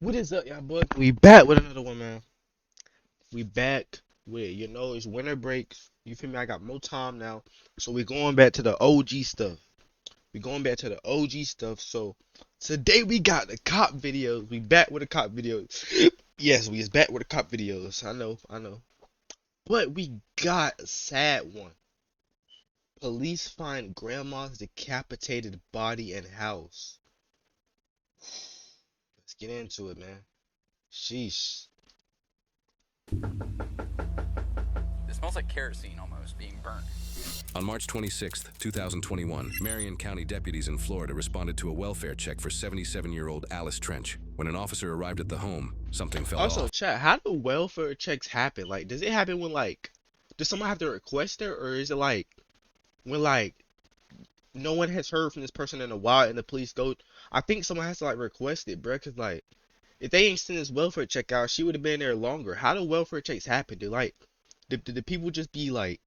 What is up, y'all boys? We back with another one, man. We back with, it's winter breaks. You feel me? I got more time now. So we going back to the OG stuff. We going back to the OG stuff. So today we got the cop videos. We back with the cop videos. Yes, we is back with the cop videos. I know. But we got a sad one. Police find grandma's decapitated body in house. Let's get into it, man. Sheesh. It smells like kerosene almost being burnt. On March 26, 2021, Marion County deputies in Florida responded to a welfare check for 77-year-old Alice Trench. When an officer arrived at the home, something fell Also, off. chat, how do welfare checks happen? Like, does it happen when, like, does someone have to request it, or is it like when, like, no one has heard from this person in a while and the police go? I think someone has to, like, request it, bruh, because, like, if they ain't sent this welfare check out, she would have been there longer. How do welfare checks happen? Do the people just be like,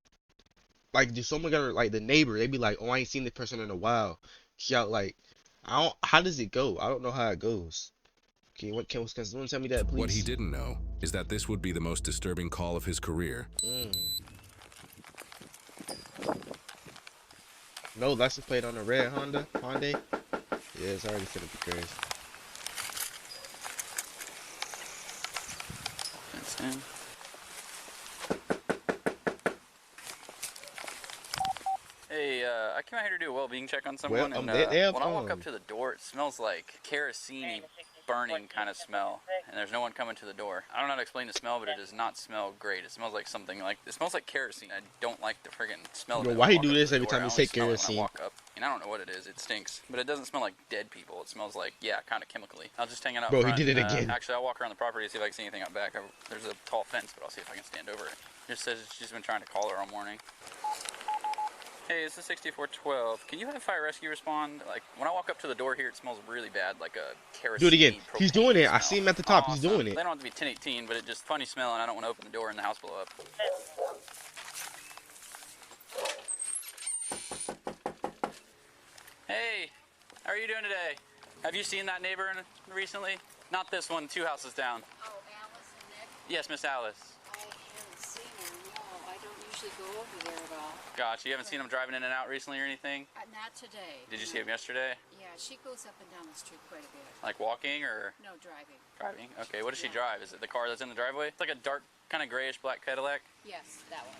do someone got like the neighbor? They be like, oh, I ain't seen this person in a while. She out, like, I don't, how does it go? I don't know how it goes. Can someone tell me that, What he please? didn't know is that this would be the most disturbing call of his career. No license plate on the red Hyundai. Yeah, it's already finna be crazy. That's in. Hey, I came out here to do a well-being check on someone, Well, and they have when I walk up to the door, it smells like kerosene burning kind of smell, and there's no one coming to the door. I don't know how to explain the smell, but it does not smell great. It smells like something like, it smells like kerosene. I don't like the friggin' smell of Yo, it. why When I you walk do up this to the every door. time I you only say smell it when kerosene? I walk up, and I don't know what it is. It stinks, but it doesn't smell like dead people. It smells like, yeah, kind of chemically. I'll just hang it out Bro, he front. did it again. Actually, I'll walk around the property to see if I can see anything out back. There's a tall fence, but I'll see if I can stand over it. It just says she's been trying to call her all morning. Hey, it's the 6412. Can you have fire rescue respond? Like, when I walk up to the door here, it smells really bad, like a kerosene. Do it again. He's doing it. I smell. see him at the top. He's Awesome. doing it. They don't have to be 1018, but it just funny smell, and I don't want to open the door and the house blow up. Hey, how are you doing today? Have you seen that neighbor recently? Not this one, 2 houses down. Oh, Alice and Nick? Yes, Miss Alice. I haven't seen her, no. I don't usually go over there at all. Gotcha. You haven't seen him driving in and out recently or anything? Not today. Did you see him yesterday? Yeah, she goes up and down the street quite a bit. Like walking or No, driving. driving? Okay, what does she Yeah. drive? Is it the car that's in the driveway? It's like a dark, kind of grayish black Cadillac? Yes, that one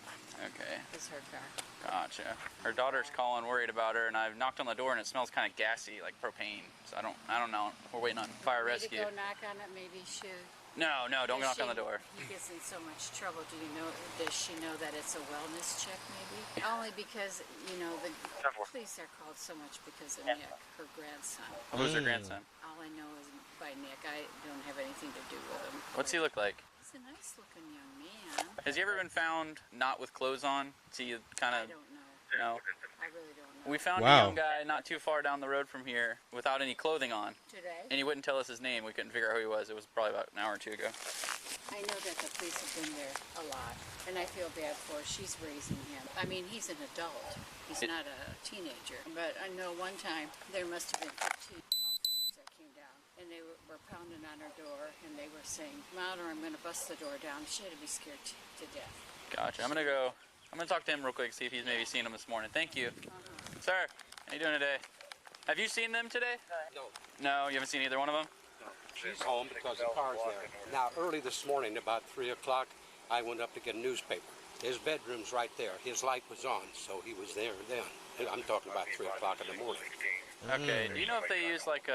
Okay, is her car. gotcha. Her daughter's calling, worried about her, and I've knocked on the door and it smells kind of gassy, like propane. So I don't know. We're waiting on fire Need rescue. to go knock on it, maybe she... No, don't knock on the door. He gets in so much trouble. Does she know that it's a wellness check, maybe? Only because, the police are called so much because of Nick, her grandson. Who's her grandson? All I know is by Nick. I don't have anything to do with him. What's he look like? He's a nice-looking young man. Has he ever been found not with clothes on? See, kind I of. don't know. No. I really don't know. We found Wow. a young guy not too far down the road from here without any clothing on, Today? and he wouldn't tell us his name. We couldn't figure out who he was. It was probably about an hour or two ago. I know that the police have been there a lot, and I feel bad for her. She's raising him. I mean, he's an adult. He's not a teenager. But I know one time there must have been 15 officers that came down, and they were pounding on her door, and they were saying, "Come out, or I'm going to bust the door down." She had to be scared to death. Gotcha. I'm gonna talk to him real quick, see if he's maybe seen him this morning. Thank you. Sir, how you doing today? Have you seen them today? No, No, you haven't seen either one of them? she's home because the car's there. Now, early this morning, about 3 o'clock, I went up to get a newspaper. His bedroom's right there. His light was on, so he was there then. I'm talking about 3 o'clock in the morning. Okay. Do you know if they use like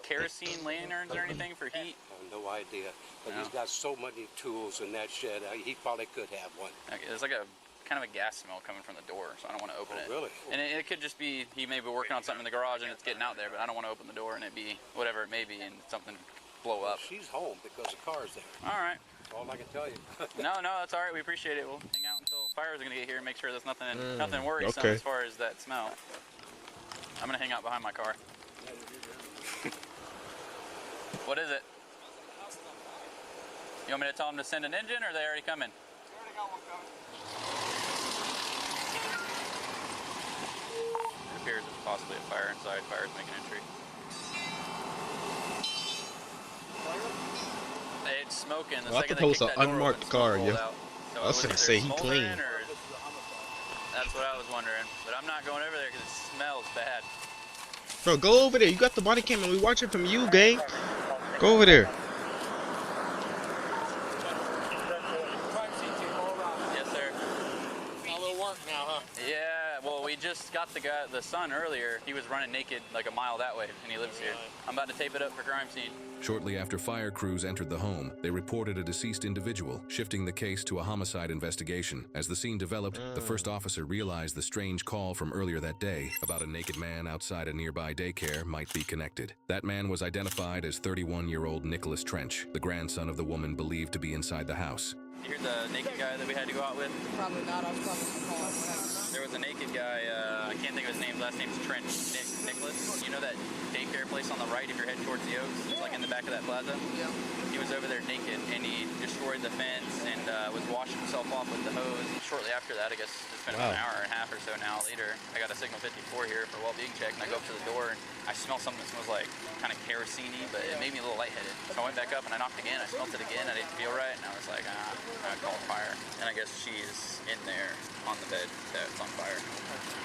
kerosene lanterns or anything for heat? I have no idea. But No. he's got so many tools in that shed, he probably could have one. Okay, there's like a kind of a gas smell coming from the door, so I don't want to open Oh, it. really? And it could just be he may be working on something in the garage and it's getting out there, but I don't want to open the door and it be whatever it may be and something blow up. She's home because the car's there. All right. That's all I can tell you. No, that's all right. We appreciate it. We'll hang out until fires are gonna get here and make sure there's nothing worrisome okay. as far as that smell. I'm gonna hang out behind my car. What is it? You want me to tell them to send an engine, or are they already coming? It appears it's possibly a fire inside. Fire's making entry. smoking. The Well, I second thought they that was kicked an that door open, unmarked smoke car, rolled yo. out. So I was was gonna it say, there he smoldering, clean. or that's what I was wondering. But I'm not going over there because it smells bad. Bro, go over there. You got the body cam and we watch it from you, gang. Go over there. Yes, sir. A little work now, huh? Yeah, well, we just got the son earlier. He was running naked like a mile that way, and he lives here. I'm about to tape it up for crime scene. Shortly after fire crews entered the home, they reported a deceased individual, shifting the case to a homicide investigation. As the scene developed, the first officer realized the strange call from earlier that day about a naked man outside a nearby daycare might be connected. That man was identified as 31-year-old Nicholas Trench, the grandson of the woman believed to be inside the house. You hear the naked guy that we had to go out with? Probably not. I was probably on the call. There was a naked guy, I can't think of his name, last name's Trench, Nicholas. You know that daycare place on the right if you're heading towards the Oaks? It's like in the back of that plaza? Yeah. He was over there naked, and he destroyed the fence and was washing himself off with the hose. Shortly after that, I guess it's been about an hour and a half or so now later, I got a signal 54 here for well-being check, and I go up to the door, and I smell something that smells like kind of kerosene-y, but it made me a little lightheaded. So I went back up, and I knocked again. I smelled it again. I didn't feel right, and I was like, I called fire. And I guess she's in there on the bed that's on fire.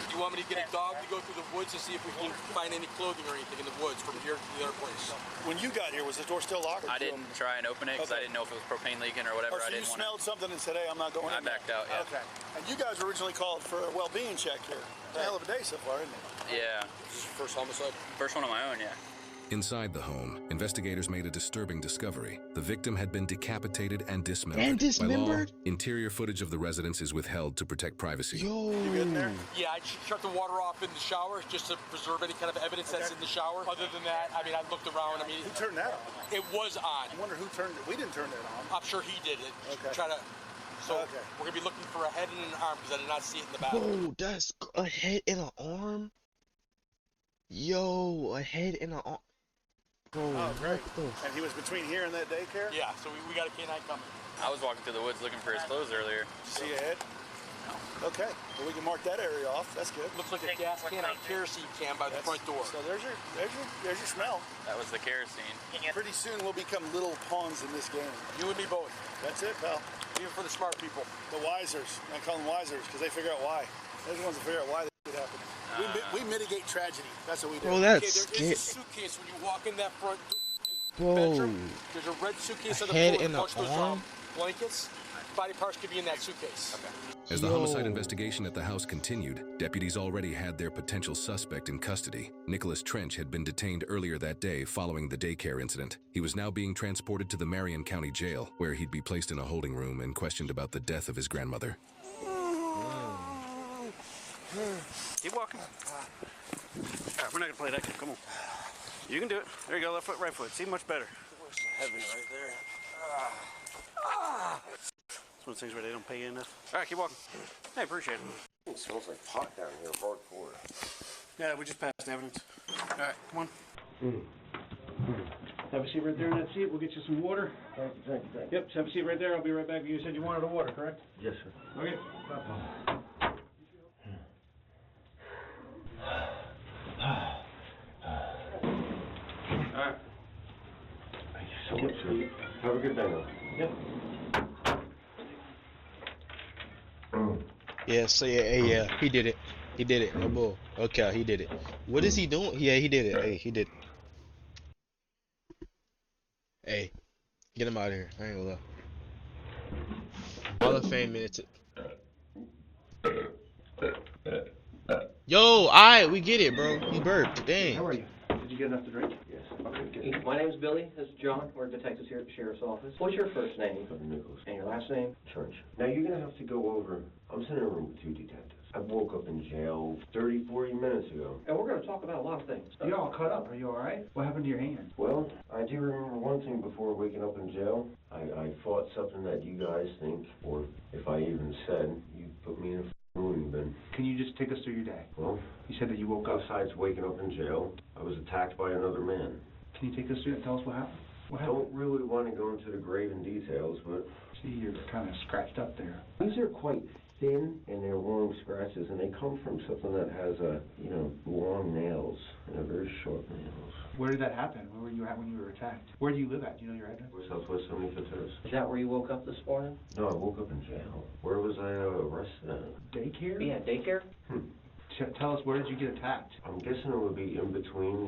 Do you want me to get a dog to go through the woods to see if we can find any clothing or anything in the woods from here to the other place? When you got here, was the door still locked? I didn't try and open it because I didn't know if it was propane leaking or whatever. Oh, so I you didn't want smelled something and said, hey, I'm not going I in there. backed out, yeah. Okay. And you guys originally called for a well-being check here. It's a hell of a day so far, isn't it? Yeah. This is your first homicide? First one on my own, yeah. Inside the home, investigators made a disturbing discovery. The victim had been decapitated and dismembered. And dismembered? By law, interior footage of the residence is withheld to protect privacy. Yo. You good in there? Yeah, I shut the water off in the shower just to preserve any kind of evidence that's in the shower. Other than that, I mean, I looked around. I mean, Who turned that on? it was on. I wonder who turned it. We didn't turn that on. I'm sure he did it. Okay. So Okay. we're gonna be looking for a head and an arm because I did not see it in the back. Whoa, that's a head and an arm? Yo, a head and an arm. Bro, Oh, great. what the And he was between here and that daycare? Yeah, so we got a canine coming. I was walking through the woods looking for his clothes earlier. See a head? Okay. Well, we can mark that area off. That's good. Looks like a gas can or kerosene can by the front door. So there's your smell. That was the kerosene. Pretty soon we'll become little pawns in this game. You and me both. That's it, pal. Even for the smart people. The wisers. I call them wisers because they figure out why. They're the ones that figure out why that happened. We mitigate tragedy. That's what we do. Bro, Okay, that's there is a scary. suitcase when you walk in that front Bro. bedroom. There's a red suitcase A on the head floor. and Bunch an of those arm? blankets. Body parts could be in that suitcase. Okay. As the Yo. homicide investigation at the house continued, deputies already had their potential suspect in custody. Nicholas Trench had been detained earlier that day following the daycare incident. He was now being transported to the Marion County Jail, where he'd be placed in a holding room and questioned about the death of his grandmother. Keep walking. All right, we're not gonna play that game. Come on. You can do it. There you go. Left foot, right foot. See, much better. Where's the heavy right there? It's one of those things where they don't pay you enough. All right, keep walking. Hey, appreciate it. It smells like pot down here, hardcore. Yeah, we just passed evidence. All right, come on. Have a seat right there in that seat. We'll get you some water. Thank you. Yep, have a seat right there. I'll be right back. You said you wanted a water, correct? Yes, sir. Okay. All right. Thank you so much, sir. Have a good day, though. Yep. Yeah, so yeah, he did it. He did it. No bull. Okay, he did it. What is he doing? Yeah, he did it. Hey, he did it. Hey, get him out of here. I ain't gonna lie. Hall of Fame minutes. Yo, alright, we get it, bro. He burped. Dang. How are you? Did you get enough to drink? Yes. Okay, good. My name's Billy. This is John. We're detectives here at the Sheriff's Office. What's your first name? Nicholas. And your last name? Church. Now, you're going to have to go over. I'm sitting in a room with two detectives. I woke up in jail 30, 40 minutes ago. And we're going to talk about a lot of things. You're all cut up. Are you all right? What happened to your hand? Well, I do remember one thing before waking up in jail. I thought something that you guys think, or if I even said, you put me in a room bin. Can you just take us through your day? Well, You said that you woke up. besides waking up in jail, I was attacked by another man. Can you take us through it? Tell us what happened. What I happened? don't really want to go into the grave in details, but See, you're kind of scratched up there. these are quite thin and they're long scratches, and they come from something that has long nails and very sharp nails. Where did that happen? Where were you at when you were attacked? Where do you live at? Do you know your address? Southwest 75th Terrace. Is that where you woke up this morning? No, I woke up in jail. Where was I arrested at? Daycare? Yeah, daycare? Tell us, where did you get attacked? I'm guessing it would be in between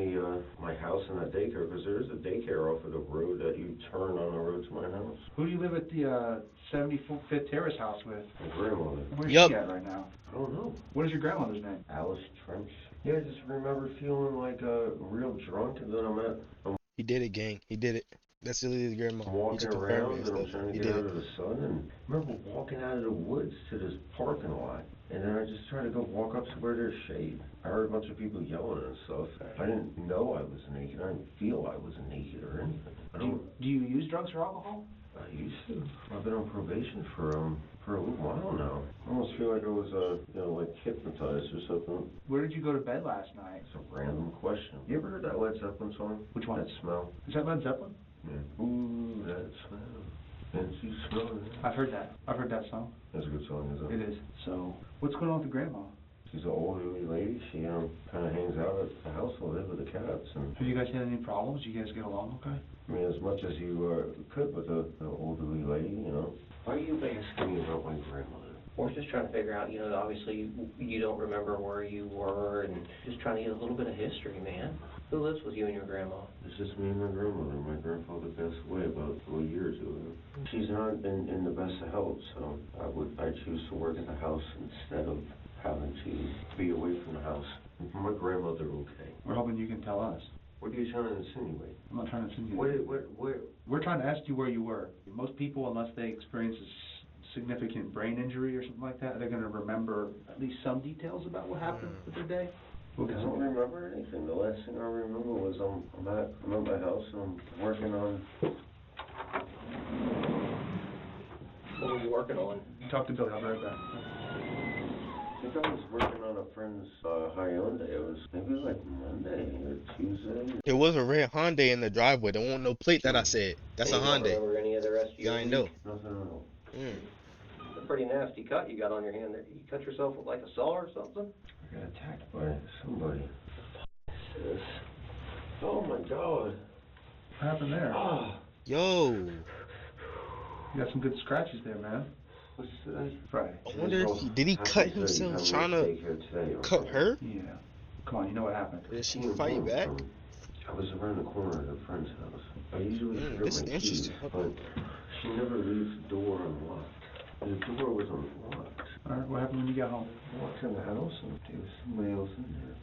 my house and that daycare, because there is a daycare off of the road that you turn on the road to my house. Who do you live at the 75th Terrace house with? My grandmother. Where's Yup. she at right now? I don't know. What is your grandmother's name? Alice Trench. Yeah, I just remember feeling like real drunk, and then I'm He did it, gang. He did it. That's really his grandma. He walking just confirmed around it and I'm and stuff. trying to He get did out it. of the sun, and I remember walking out of the woods to this parking lot, and then I just tried to go walk up to where there's shade. I heard a bunch of people yelling and stuff. I didn't know I was naked. I didn't feel I was naked or anything. Do you use drugs or alcohol? I used to. I've been on probation for a little while now. I almost feel like I was like hypnotized or something. Where did you go to bed last night? It's a random question. You ever heard that Led Zeppelin song? Which one? That smell. Is that Led Zeppelin? Yeah. Ooh, that smell. Can't you smell it? I've heard that. I've heard that song. That's a good song, isn't it? It is. So, what's going on with the grandma? She's an olderly lady. She kind of hangs out at the house all day with the cats. And Have you guys had any problems? You guys get along okay? I mean, as much as you could with the elderly lady, you know. Why are you asking me about my grandmother? We're just trying to figure out, obviously you don't remember where you were, and just trying to get a little bit of history, man. Who lives with you and your grandma? It's just me and my grandmother. My grandfather passed away about a year or two ago. She's not in the best of health, so I choose to work at the house instead of having to be away from the house. My grandmother okay. We're hoping you can tell us. What are you trying to insinuate? I'm not trying to insinuate. We're trying to ask you where you were. Most people, unless they experience a significant brain injury or something like that, they're going to remember at least some details about what happened with their day. I don't remember anything. The last thing I remember was I'm at my house and I'm working on. What were you working on? Talk to Billy. I'll be right back. I think I was working on a friend's Hyundai. It was maybe like Monday or Tuesday. It was a red Hyundai in the driveway. There wasn't no plate that I said. That's a And you don't Hyundai. remember any of the rest of your Yeah, I week? know. Nothing at all. It's a pretty nasty cut you got on your hand there. You cut yourself with like a saw or something? I got attacked by somebody. This. Oh my God. What happened there? Yo. You got some good scratches there, man. What's today? Friday. I wonder if did he cut himself trying to cut her? Yeah. Come on, you know what happened. Did she fight back? I was around the corner at a friend's house. I usually forget this is my keys, interesting. but she never leaves the door unlocked. The door was unlocked. All right, what happened when you got home? I walked in the house and there was somebody else in there.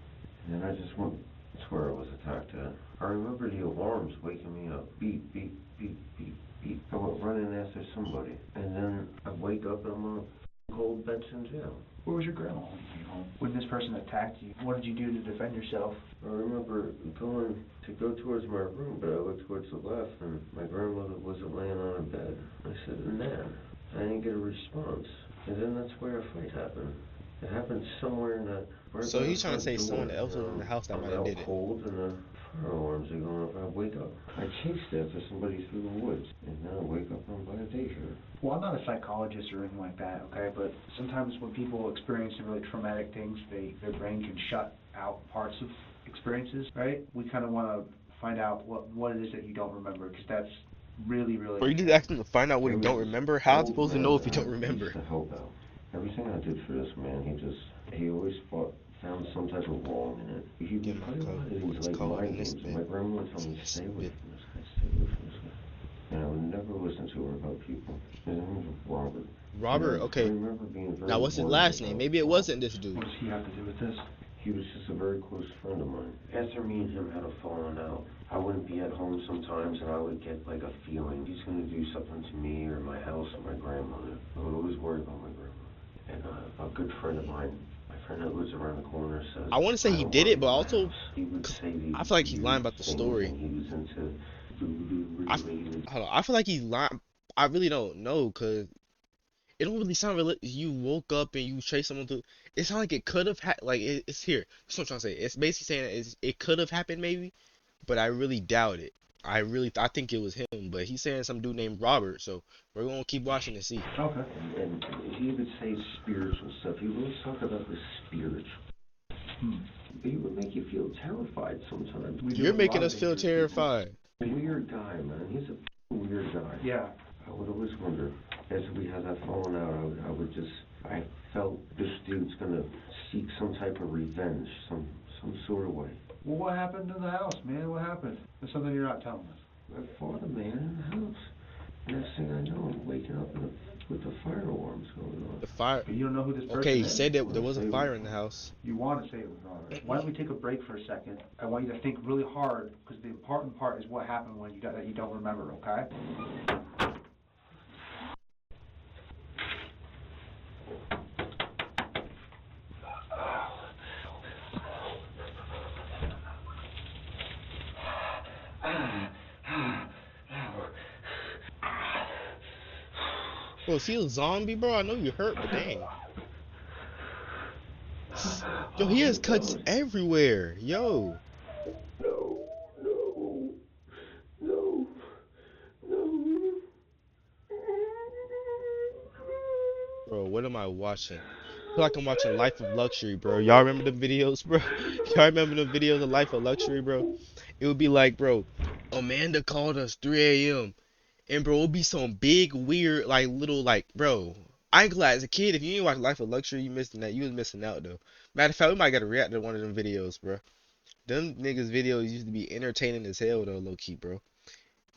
And then I just went, that's where I was attacked at. I remember the alarms waking me up. Beep, beep, beep, beep, beep. I went running after somebody. And then I wake up and I'm on a cold bench in jail. Where was your grandma when you came home? When this person attacked you, what did you do to defend yourself? I remember going to go towards my room, but I looked towards the left and my grandmother wasn't laying on a bed. I said, "Man." I didn't get a response. And then that's where a fight happened. It happened somewhere in the... Right So by he's the trying to front say someone door. else was in the house that I'm might have out did it. cold and the fire alarms are going off. I wake up. I chased after somebody through the woods. And then I wake up and I'm by a daycare. Well, I'm not a psychologist or anything like that, okay? But sometimes when people experience really traumatic things, their brain can shut out parts of experiences, right? We kind of want to find out what it is that you don't remember, because that's really, really... Or you just ask him to find out what he don't remember? How am I supposed to know if you don't remember? To help out. Everything I did for this man, he always found some type of wrong in it. He would play a lot of these like mind games. My grandma would tell me, stay away from this guy, stay away from this guy. And I would never listen to her about people. His name was Robert. Robert, okay. I remember being very Now what's his worried last about name? Maybe it wasn't this dude. What does he have to do with this? He was just a very close friend of mine. After me and him had a falling out, I wouldn't be at home sometimes and I would get like a feeling he's going to do something to me or my house or my grandmother. I would always worry about my grandmother. And a good friend of mine, my friend that lives around the corner, says... I want to say he did it, but also... He would say I feel like he's lying about the story. He was into voodoo related... Hold on, I feel like he's lying. I really don't know, because... It don't really sound real. You woke up and you chased someone through. It sounds like it could have it's here. That's what I'm trying to say. It's basically saying it could have happened maybe, but I really doubt it. I think it was him, but he's saying some dude named Robert. So we're gonna keep watching and see. Okay. And he would say spiritual stuff. He would always talk about the spiritual. He would make you feel terrified sometimes. You're making us feel terrified. Weird guy, man. He's a weird guy. Yeah. I would always wonder, as we had that falling out, I felt this dude's gonna seek some type of revenge, some sort of way. Well, what happened in the house, man? What happened? There's something you're not telling us. I fought a man in the house. Next thing I know, I'm waking up with the fire alarms going on. The fire. But you don't know who this person Okay, he is? said that there was a fire in the house. You want to say it was Robert. Why don't we take a break for a second? I want you to think really hard, because the important part is what happened when you don't remember, okay? Bro, is he a zombie, bro? I know you hurt, but dang. Yo, he has cuts everywhere. Yo. Bro, what am I watching? I feel like I'm watching Life of Luxury, bro. Y'all remember the videos, bro? Y'all remember the videos of Life of Luxury, bro? It would be like, bro, Amanda called us 3 a.m. And bro, it'll be some big, weird, like little, like, bro. I ain't glad as a kid, if you ain't watch Life of Luxury, you missing that. You was missing out though. Matter of fact, we might gotta react to one of them videos, bro. Them niggas videos used to be entertaining as hell though, low key, bro.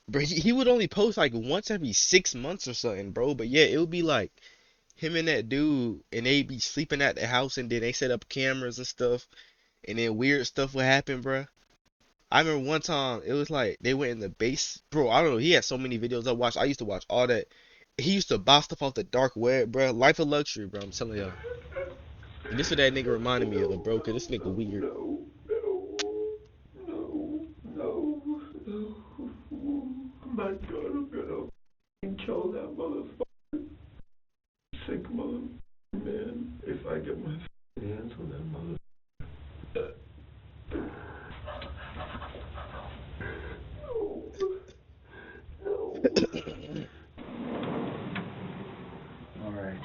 Bro, he would only post like once every 6 months or something, bro. But yeah, it would be like him and that dude, and they be sleeping at the house, and then they set up cameras and stuff, and then weird stuff would happen, bro. I remember one time it was like they went in the base, bro. I don't know. He had so many videos I watched. I used to watch all that. He used to buy stuff off the dark web, bro. Life of Luxury, bro. I'm telling y'all. And this is what that nigga reminded me of, bro. Cause this nigga weird. No. I'm not gonna kill that motherfucker. Sick motherfucker, man. If I get my hands on that motherfucker. Alright.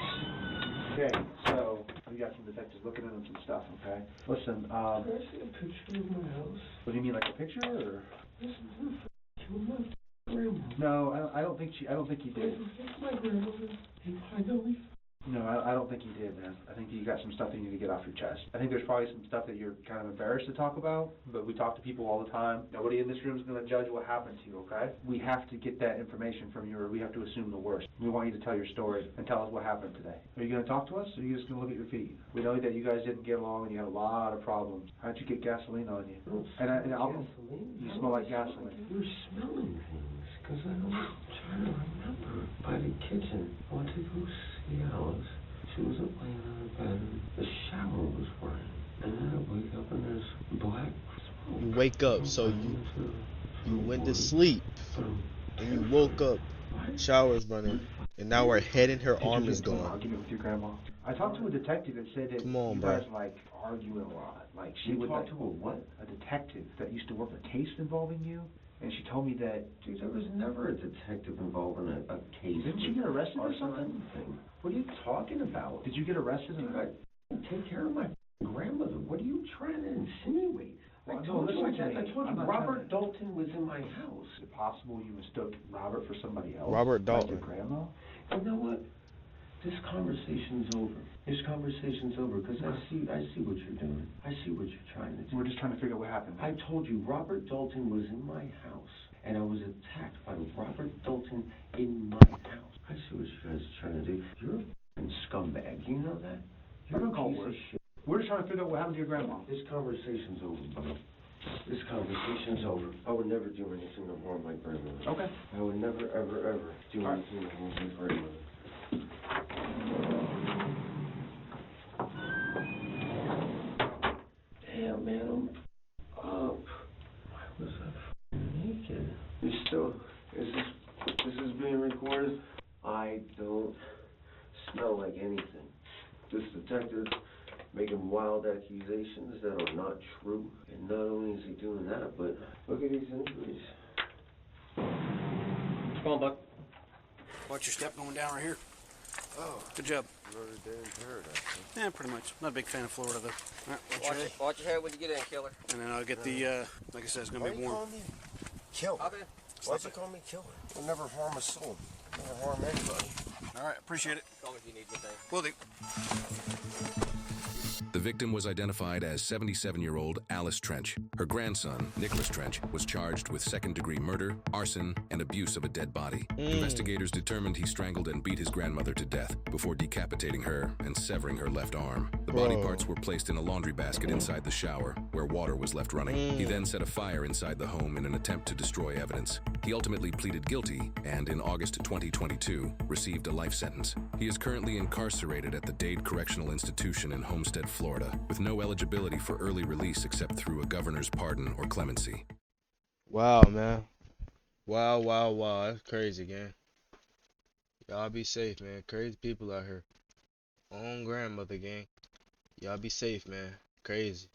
Okay, so we got some detectives looking into some stuff, okay? Listen, Can I see a picture of my house? what do you mean, like a picture, or? This is my grandma. No, I don't think he did. It's my grandmother. I know he. No, I don't think he did, man. I think you got some stuff that you need to get off your chest. I think there's probably some stuff that you're kind of embarrassed to talk about, but we talk to people all the time. Nobody in this room is going to judge what happened to you, okay? We have to get that information from you, or we have to assume the worst. We want you to tell your story and tell us what happened today. Are you going to talk to us, or are you just going to look at your feet? We know that you guys didn't get along and you had a lot of problems. How'd you get gasoline on you? Gasoline? You smell like gasoline. You're smelling things, because I was trying to remember. By the kitchen, I went to go see Alice. She was up laying on her bed, and the shower was running. And then I wake up and there's black smoke. You wake up, so you went to sleep, and you woke up, showers running, and now her head and her arm is gone. Argument with your grandma. I talked to a detective that said that Come on, you bro. guys like argue a lot. Like she You would talked to a what? A detective that used to work a case involving you, and she told me that. Dude, there was never a detective involved in a case. Didn't you get arrested or something? What are you talking about? Did you get arrested? Dude, I take care of my grandmother. What are you trying to insinuate? I told you Robert Dalton was in my house. Is it possible you mistook Robert for somebody else? Robert Dalton. Like your grandma? You know what? This conversation's over. Because I see what you're doing. I see what you're trying to do. We're just trying to figure out what happened. I told you Robert Dalton was in my house, and I was attacked by Robert Dalton in my house. I see what you guys are trying to do. You're a f***ing scumbag. You know that? You're a piece of shit. We're just trying to figure out what happened to your grandma. This conversation's over, bro. This conversation's over. I would never do anything to harm my grandmother. Okay. I would never, ever, ever do anything to harm my grandmother. Damn, man, I'm up. Why was I naked? You still, this is being recorded? I don't smell like anything. This detective making wild accusations that are not true. And not only is he doing that, but look at these injuries. Come on, Buck. Watch your step going down right here. Oh. Good job. Another day in paradise. Yeah, pretty much. Not a big fan of Florida, though. All right, Watch your head when you get in, killer. and then I'll get the, like I said, it's going to be warm. Why you call me killer? Why'd you call me killer? You'll never harm a soul. Never harm anybody. All right, appreciate it. Call me if you need anything. Will do. The victim was identified as 77-year-old Alice Trench. Her grandson, Nicholas Trench, was charged with second-degree murder, arson, and abuse of a dead body. Investigators determined he strangled and beat his grandmother to death before decapitating her and severing her left arm. The body parts were placed in a laundry basket inside the shower, where water was left running. He then set a fire inside the home in an attempt to destroy evidence. He ultimately pleaded guilty and, in August 2022, received a life sentence. He is currently incarcerated at the Dade Correctional Institution in Homestead, Florida, with no eligibility for early release except through a governor's pardon or clemency. Wow, man. Wow, wow, wow. That's crazy, gang. Y'all be safe, man. Crazy people out here. Own grandmother, gang. Y'all be safe, man. Crazy.